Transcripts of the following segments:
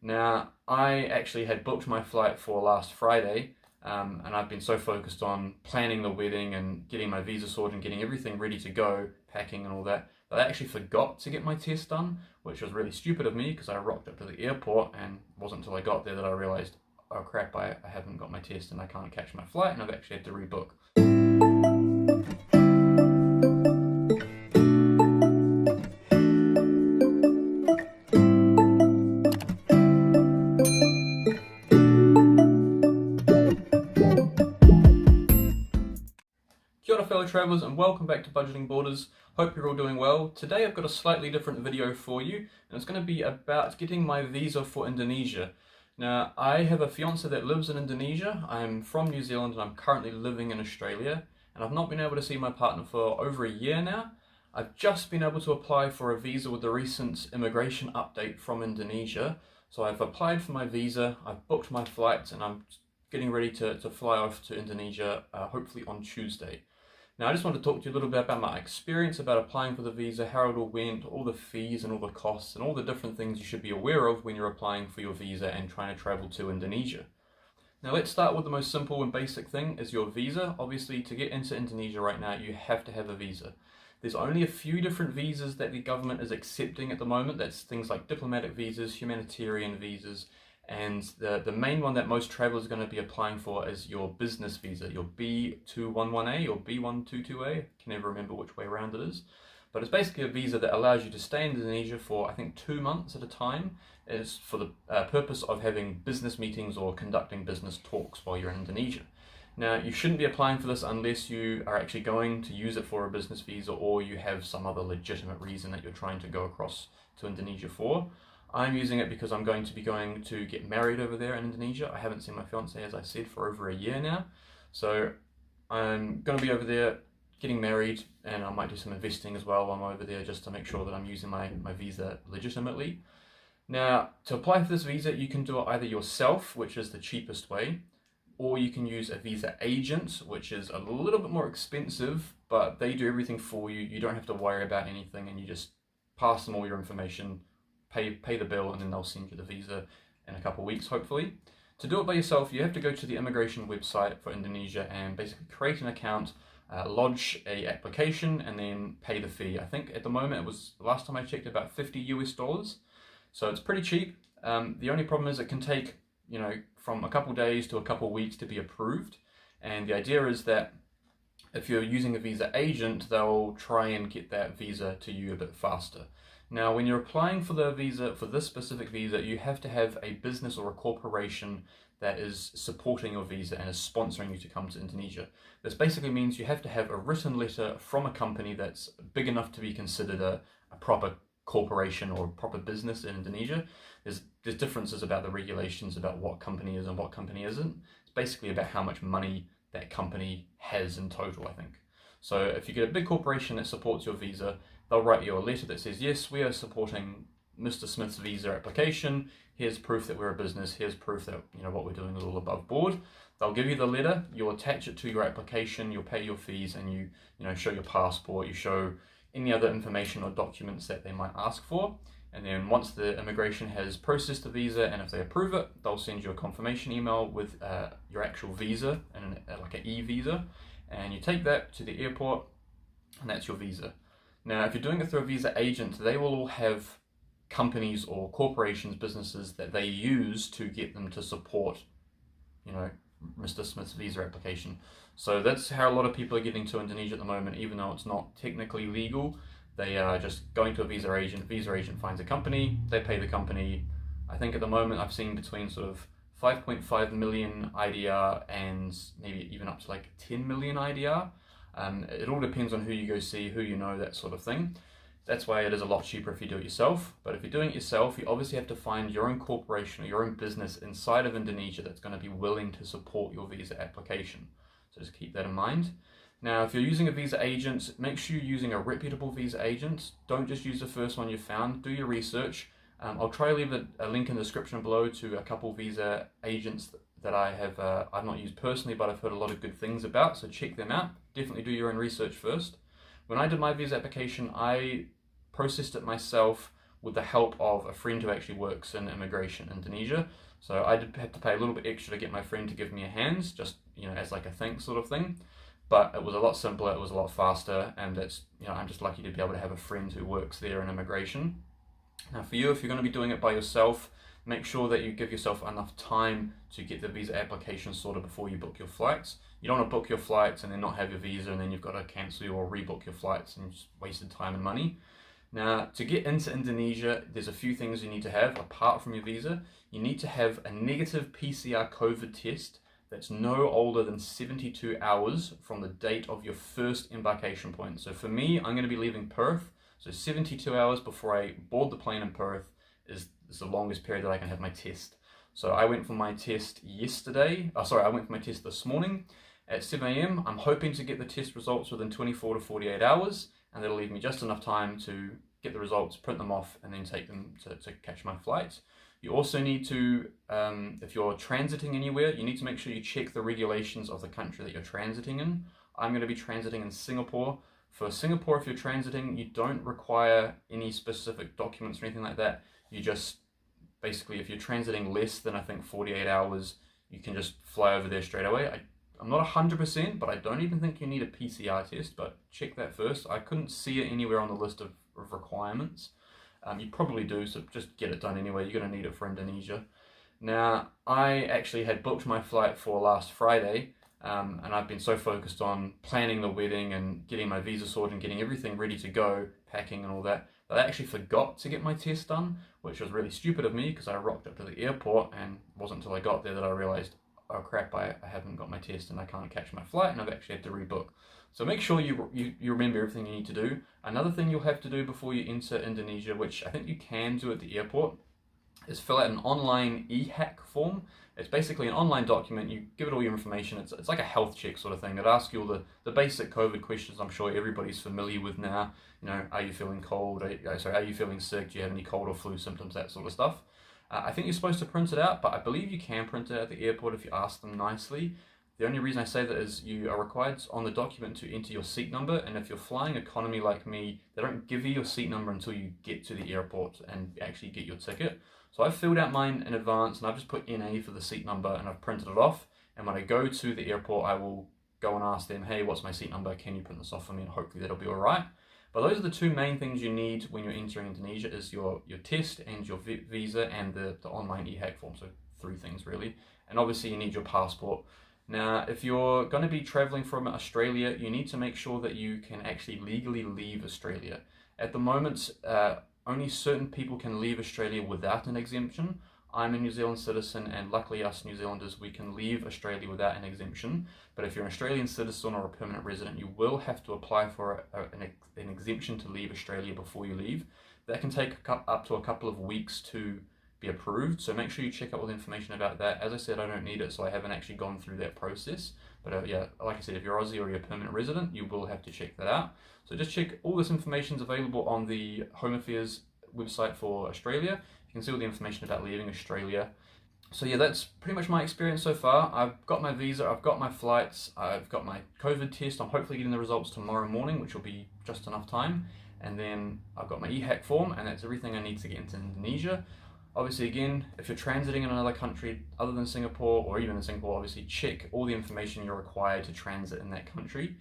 Now, I actually had booked my flight for last Friday, and I've been so focused on planning the wedding and getting my visa sorted and getting everything ready to go, packing and all that I actually forgot to get my test done, which was really stupid of me because I rocked up to the airport and it wasn't until I got there that I realized, oh crap, I haven't got my test and I can't catch my flight, and I've actually had to rebook. Kia ora fellow travellers and welcome back to Budgeting Borders. Hope you're all doing well. Today I've got a slightly different video for you, and it's going to be about getting my visa for Indonesia. Now, I have a fiance that lives in Indonesia. I'm from New Zealand and I'm currently living in Australia, and I've not been able to see my partner for over a year now. I've just been able to apply for a visa with the recent immigration update from Indonesia. So I've applied for my visa, I've booked my flights, and I'm getting ready to fly off to Indonesia hopefully on Tuesday. Now, I just want to talk to you a little bit about my experience about applying for the visa, how it all went, all the fees and all the costs and all the different things you should be aware of when you're applying for your visa and trying to travel to Indonesia. Now, let's start with the most simple and basic thing is your visa. Obviously, to get into Indonesia right now, you have to have a visa. There's only a few different visas that the government is accepting at the moment. That's things like diplomatic visas, humanitarian visas, and the main one that most travelers are going to be applying for is your business visa, your B211A or B122A. I can never remember which way around it is. But it's basically a visa that allows you to stay in Indonesia for, I think, 2 months at a time. It's for the purpose of having business meetings or conducting business talks while you're in Indonesia. Now, you shouldn't be applying for this unless you are actually going to use it for a business visa or you have some other legitimate reason that you're trying to go across to Indonesia for. I'm using it because I'm going to get married over there in Indonesia. I haven't seen my fiance, as I said, for over a year now. So I'm going to be over there getting married, and I might do some investing as well while I'm over there just to make sure that I'm using my visa legitimately. Now, to apply for this visa, you can do it either yourself, which is the cheapest way, or you can use a visa agent, which is a little bit more expensive, but they do everything for you. You don't have to worry about anything, and you just pass them all your information, pay the bill, and then they'll send you the visa in a couple of weeks, hopefully. To do it by yourself, you have to go to the immigration website for Indonesia and basically create an account, lodge a application, and then pay the fee. I think at the moment, it was, last time I checked, about $50 US. So it's pretty cheap. The only problem is it can take, from a couple days to a couple weeks to be approved. And the idea is that if you're using a visa agent, they'll try and get that visa to you a bit faster. Now, when you're applying for the visa, for this specific visa, you have to have a business or a corporation that is supporting your visa and is sponsoring you to come to Indonesia. This basically means you have to have a written letter from a company that's big enough to be considered a proper corporation or proper business in Indonesia. There's differences about the regulations about what company is and what company isn't. It's basically about how much money that company has in total, I think. So if you get a big corporation that supports your visa, they'll write you a letter that says, yes, we are supporting Mr. Smith's visa application. Here's proof that we're a business. Here's proof that what we're doing is all above board. They'll give you the letter. You'll attach it to your application. You'll pay your fees, and you show your passport. You show any other information or documents that they might ask for. And then once the immigration has processed the visa, and if they approve it, they'll send you a confirmation email with your actual visa and like an e-visa. And you take that to the airport, and that's your visa. Now, if you're doing it through a visa agent, they will all have companies or corporations, businesses that they use to get them to support, Mr. Smith's visa application. So that's how a lot of people are getting to Indonesia at the moment, even though it's not technically legal. They are just going to a visa agent. Visa agent finds a company, they pay the company. I think at the moment I've seen between sort of 5.5 million IDR and maybe even up to like 10 million IDR. It all depends on who you go see, who you know, that sort of thing. That's why it is a lot cheaper if you do it yourself. But if you're doing it yourself, you obviously have to find your own corporation or your own business inside of Indonesia that's going to be willing to support your visa application. So just keep that in mind. Now, if you're using a visa agent, make sure you're using a reputable visa agent. Don't just use the first one you found. Do your research. I'll try to leave a link in the description below to a couple visa agents that I've not used personally, but I've heard a lot of good things about, so check them out. Definitely do your own research first. When I did my visa application, I processed it myself with the help of a friend who actually works in immigration in Indonesia. So I did have to pay a little bit extra to get my friend to give me a hand, just, you know, as like a thanks sort of thing. But it was a lot simpler, it was a lot faster, and it's, you know, I'm just lucky to be able to have a friend who works there in immigration. Now for you, if you're going to be doing it by yourself, make sure that you give yourself enough time to get the visa application sorted before you book your flights. You don't want to book your flights and then not have your visa, and then you've got to cancel or rebook your flights and just wasted time and money. Now, to get into Indonesia, there's a few things you need to have apart from your visa. You need to have a negative PCR COVID test that's no older than 72 hours from the date of your first embarkation point. So for me, I'm going to be leaving Perth. So 72 hours before I board the plane in Perth is the longest period that I can have my test. So I went for my test I went for my test this morning at 7 a.m. I'm hoping to get the test results within 24 to 48 hours, and that'll leave me just enough time to get the results, print them off, and then take them to catch my flight. You also need to, if you're transiting anywhere, you need to make sure you check the regulations of the country that you're transiting in. I'm going to be transiting in Singapore. For Singapore, if you're transiting, you don't require any specific documents or anything like that. You just, basically, if you're transiting less than, I think, 48 hours, you can just fly over there straight away. I'm not 100%, but I don't even think you need a PCR test, but check that first. I couldn't see it anywhere on the list of requirements. You probably do, so just get it done anyway. You're going to need it for Indonesia. Now, I actually had booked my flight for last Friday, and I've been so focused on planning the wedding and getting my visa sorted and getting everything ready to go, packing and all that, that I actually forgot to get my test done, which was really stupid of me because I rocked up to the airport, and it wasn't until I got there that I realized, oh crap, I haven't got my test and I can't catch my flight, and I've actually had to rebook. So make sure you remember everything you need to do. Another thing you'll have to do before you enter Indonesia, which I think you can do at the airport, is fill out an online EHA Form. It's basically an online document. You give it all your information. It's like a health check sort of thing. It asks you all the basic COVID questions I'm sure everybody's familiar with now. You know, are you feeling cold? Are you feeling sick? Do you have any cold or flu symptoms? That sort of stuff. I think you're supposed to print it out, but I believe you can print it at the airport if you ask them nicely. The only reason I say that is you are required on the document to enter your seat number, and if you're flying economy like me, they don't give you your seat number until you get to the airport and actually get your ticket. So I've filled out mine in advance, and I've just put NA for the seat number, and I've printed it off. And when I go to the airport, I will go and ask them, hey, what's my seat number? Can you print this off for me? And hopefully that'll be all right. But those are the two main things you need when you're entering Indonesia, is your test and your visa and the online EHA form. So 3 things really. And obviously you need your passport. Now, if you're going to be traveling from Australia, you need to make sure that you can actually legally leave Australia. At the moment, only certain people can leave Australia without an exemption. I'm a New Zealand citizen, and luckily us New Zealanders, we can leave Australia without an exemption. But if you're an Australian citizen or a permanent resident, you will have to apply for an exemption to leave Australia before you leave. That can take up to a couple of weeks to be approved, so make sure you check out all the information about that. As I said, I don't need it, so I haven't actually gone through that process. But yeah, like I said, if you're Aussie or you're a permanent resident, you will have to check that out. So just check, all this information is available on the Home Affairs website for Australia. You can see all the information about leaving Australia. So yeah, that's pretty much my experience so far. I've got my visa, I've got my flights, I've got my COVID test. I'm hopefully getting the results tomorrow morning, which will be just enough time. And then I've got my EHA form, and that's everything I need to get into Indonesia. Obviously, again, if you're transiting in another country other than Singapore, or even in Singapore, obviously check all the information you're required to transit in that country.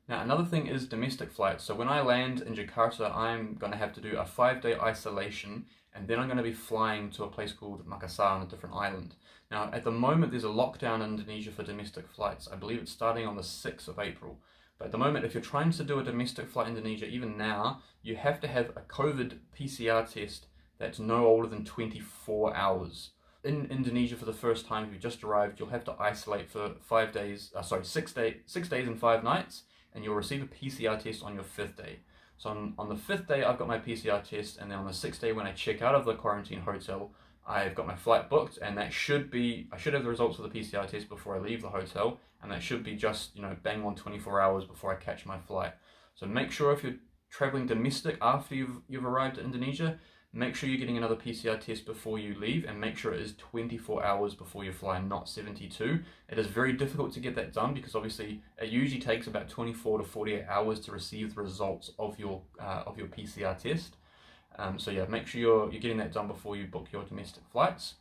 Now, another thing is domestic flights. So when I land in Jakarta, I'm going to have to do a 5-day isolation, and then I'm going to be flying to a place called Makassar on a different island. Now, at the moment, there's a lockdown in Indonesia for domestic flights. I believe it's starting on the 6th of April. But at the moment, if you're trying to do a domestic flight in Indonesia, even now, you have to have a COVID PCR test that's no older than 24 hours. In Indonesia, for the first time, if you just arrived, you'll have to isolate for 6 days and 5 nights, and you'll receive a PCR test on your 5th day. So on the 5th day, I've got my PCR test, and then on the 6th day, when I check out of the quarantine hotel, I've got my flight booked, and I should have the results of the PCR test before I leave the hotel, and that should be just, bang on 24 hours before I catch my flight. So make sure if you're traveling domestic after you've arrived at Indonesia, make sure you're getting another PCR test before you leave, and make sure it is 24 hours before you fly, not 72. It is very difficult to get that done because obviously it usually takes about 24 to 48 hours to receive the results of your PCR test. So yeah, make sure you're getting that done before you book your domestic flights.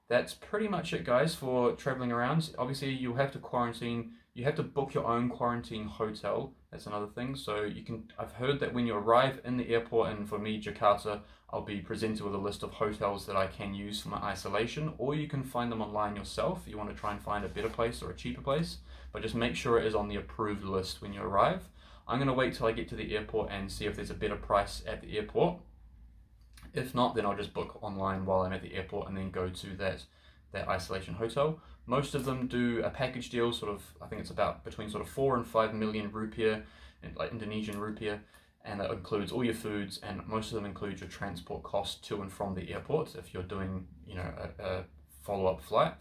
That's pretty much it, guys, for traveling around. Obviously, you'll have to quarantine. You have to book your own quarantine hotel. That's another thing. So you can. I've heard that when you arrive in the airport, and for me, Jakarta, I'll be presented with a list of hotels that I can use for my isolation, or you can find them online yourself if you want to try and find a better place or a cheaper place. But just make sure it is on the approved list when you arrive. I'm going to wait till I get to the airport and see if there's a better price at the airport. If not, then I'll just book online while I'm at the airport and then go to that isolation hotel. Most of them do a package deal, sort of, I think it's about between sort of 4 and 5 million rupiah, like Indonesian rupiah, and that includes all your foods, and most of them include your transport costs to and from the airport if you're doing, you know, a follow-up flight.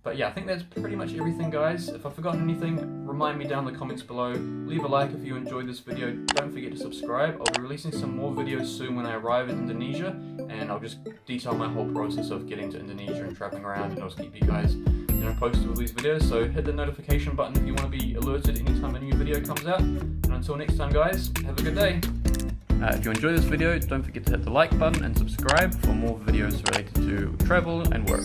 But yeah, I think that's pretty much everything, guys. If I've forgotten anything, remind me down in the comments below. Leave a like if you enjoyed this video. Don't forget to subscribe. I'll be releasing some more videos soon when I arrive in Indonesia, and I'll just detail my whole process of getting to Indonesia and traveling around, and I'll just keep you guys, you know, posted with these videos. So hit the notification button if you want to be alerted anytime a new video comes out. And until next time, guys, have a good day. If you enjoyed this video, don't forget to hit the like button and subscribe for more videos related to travel and work.